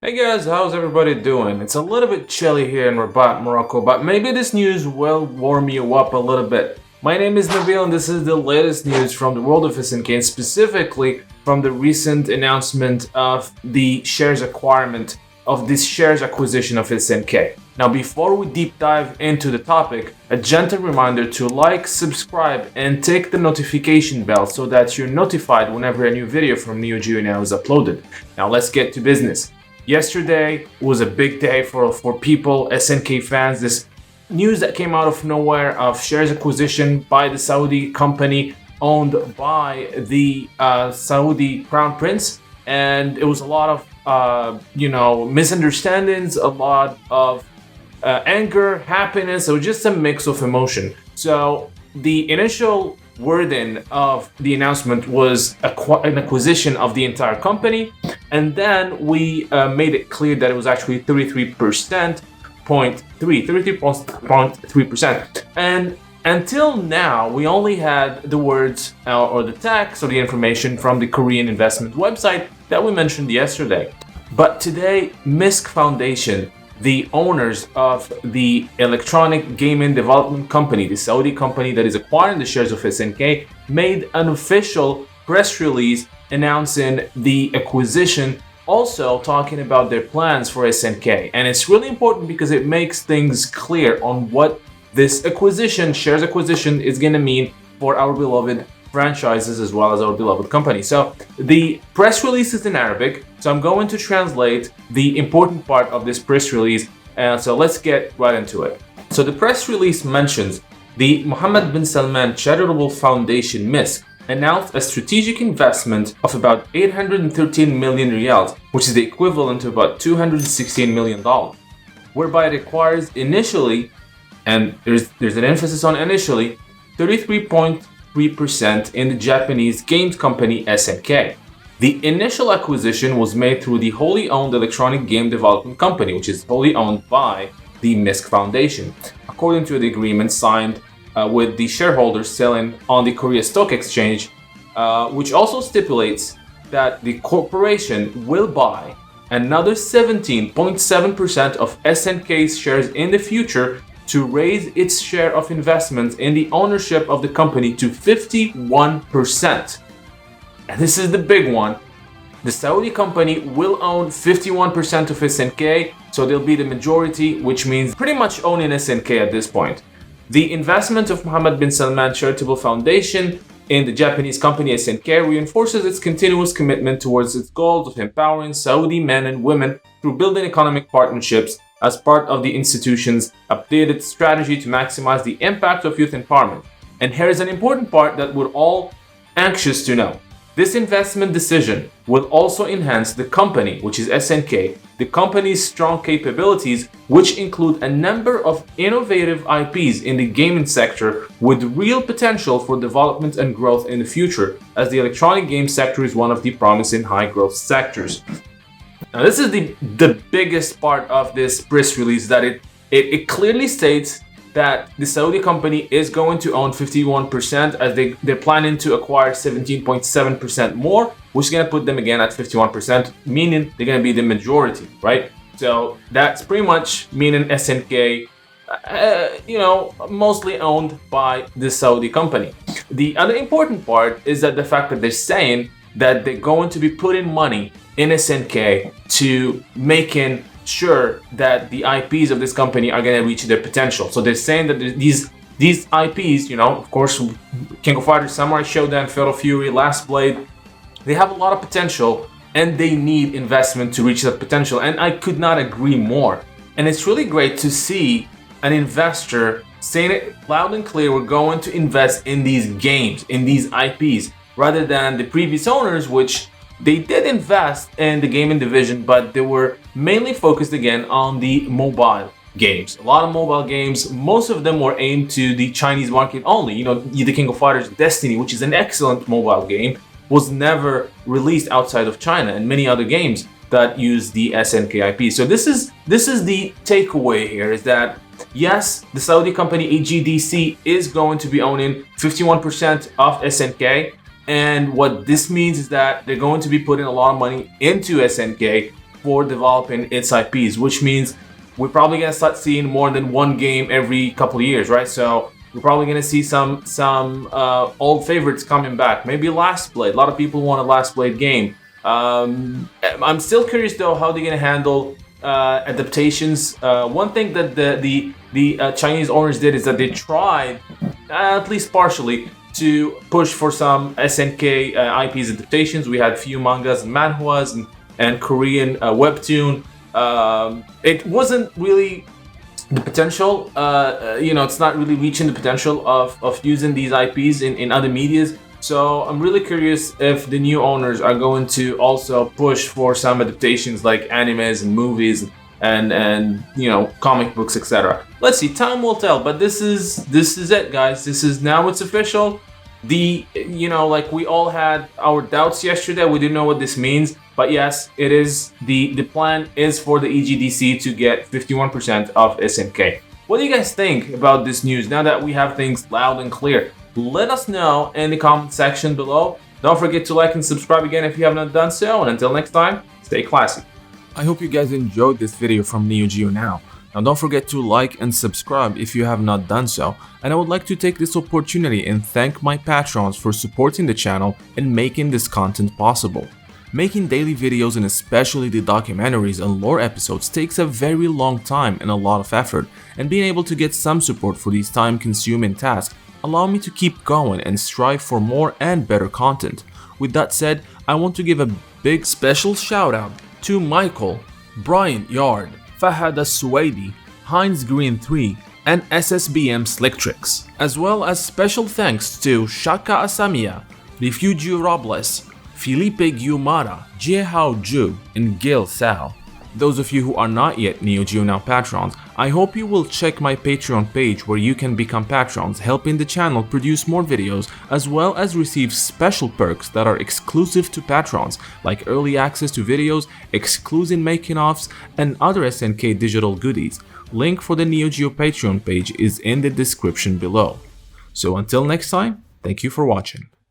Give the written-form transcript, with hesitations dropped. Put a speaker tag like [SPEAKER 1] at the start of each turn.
[SPEAKER 1] Hey guys, how's everybody doing? It's a little bit chilly here in Rabat, Morocco, but maybe this news will warm you up a little bit. My name is Nabil and this is the latest news from the world of SNK, and specifically from the recent announcement of the shares acquisition of SNK. Now, before we deep dive into the topic, a gentle reminder to like, subscribe, and tick the notification bell so that you're notified whenever a new video from NeoGeo is uploaded. Now, let's get to business. Yesterday was a big day for people, SNK fans. This news that came out of nowhere of shares acquisition by the Saudi company owned by the Saudi Crown Prince, and it was a lot of misunderstandings, a lot of anger, happiness. It was just a mix of emotion. So the initial wording of the announcement was an acquisition of the entire company, and then we made it clear that it was actually 33.3%. And until now, we only had the words or the text or the information from the Korean investment website that we mentioned yesterday. But today, MISC Foundation, the owners of the electronic gaming development company, the Saudi company that is acquiring the shares of SNK, made an official press release announcing the acquisition, also talking about their plans for SNK. And it's really important because it makes things clear on what this shares acquisition, is going to mean for our beloved franchises as well as our beloved company. So the press release is in Arabic, so I'm going to translate the important part of this press release, so let's get right into it. So the press release mentions the Mohammed bin Salman Charitable Foundation MISC announced a strategic investment of about 813 million riyals, which is the equivalent to about $216 million, whereby it acquires initially, and there's an emphasis on initially, 33.3% in the Japanese games company SNK. The initial acquisition was made through the wholly owned electronic game development company, which is wholly owned by the MISC Foundation, according to the agreement signed with the shareholders selling on the Korea Stock Exchange, which also stipulates that the corporation will buy another 17.7% of SNK's shares in the future to raise its share of investments in the ownership of the company to 51%. And this is the big one. The Saudi company will own 51% of SNK, so they'll be the majority, which means pretty much owning SNK at this point. The investment of Mohammed bin Salman Charitable Foundation in the Japanese company SNK reinforces its continuous commitment towards its goals of empowering Saudi men and women through building economic partnerships as part of the institution's updated strategy to maximize the impact of youth empowerment. And here is an important part that we're all anxious to know. This investment decision will also enhance the company, which is SNK, the company's strong capabilities, which include a number of innovative IPs in the gaming sector with real potential for development and growth in the future, as the electronic game sector is one of the promising high-growth sectors. Now, this is the biggest part of this press release, that it clearly states that the Saudi company is going to own 51%, as they're planning to acquire 17.7% more, which is going to put them again at 51%, meaning they're going to be the majority, right? So that's pretty much meaning SNK, mostly owned by the Saudi company. The other important part is that the fact that they're saying that they're going to be putting money in SNK to making sure that the IPs of this company are going to reach their potential. So they're saying that these IPs, of course, King of Fighters, Samurai Shodown, Fatal Fury, Last Blade, they have a lot of potential and they need investment to reach that potential. And I could not agree more. And it's really great to see an investor saying it loud and clear, we're going to invest in these games, in these IPs, rather than the previous owners, which they did invest in the gaming division, but they were mainly focused again on the mobile games. A lot of mobile games, most of them were aimed to the Chinese market only. The King of Fighters Destiny, which is an excellent mobile game, was never released outside of China, and many other games that use the SNK IP. So this is the takeaway here, is that yes, the Saudi company EGDC is going to be owning 51% of SNK. And what this means is that they're going to be putting a lot of money into SNK for developing its IPs, which means we're probably gonna start seeing more than one game every couple of years, right? So we're probably gonna see some old favorites coming back. Maybe Last Blade. A lot of people want a Last Blade game. I'm still curious though how they're gonna handle adaptations. One thing that the Chinese owners did is that they tried, at least partially, to push for some SNK IPs adaptations. We had a few mangas and manhwas and Korean webtoon. It wasn't really the potential, it's not really reaching the potential of using these IPs in other medias. So I'm really curious if the new owners are going to also push for some adaptations like animes and movies and comic books, etc. Let's see, time will tell. But this is it, guys. It's official. We all had our doubts yesterday. We didn't know what this means. But yes, it is the plan is for the EGDC to get 51% of SNK. What do you guys think about this news now that we have things loud and clear? Let us know in the comment section below. Don't forget to like and subscribe again if you have not done so. And until next time, stay classy. I hope you guys enjoyed this video from NeoGeo Now. Now don't forget to like and subscribe if you have not done so. And I would like to take this opportunity and thank my patrons for supporting the channel and making this content possible. Making daily videos and especially the documentaries and lore episodes takes a very long time and a lot of effort, and being able to get some support for these time-consuming tasks allow me to keep going and strive for more and better content. With that said, I want to give a big special shout out to Michael, Brian Yard, Fahad As-Suwaidi, Heinz Green 3, and SSBM Slicktricks, as well as special thanks to Shaka Asamiya, Refugio Robles, Felipe Guiumara, Jiehao Zhu, and Gil Sao. Those of you who are not yet NeoGeo Now patrons, I hope you will check my Patreon page where you can become patrons, helping the channel produce more videos as well as receive special perks that are exclusive to patrons, like early access to videos, exclusive making-offs, and other SNK digital goodies. Link for the NeoGeo Patreon page is in the description below. So until next time, thank you for watching.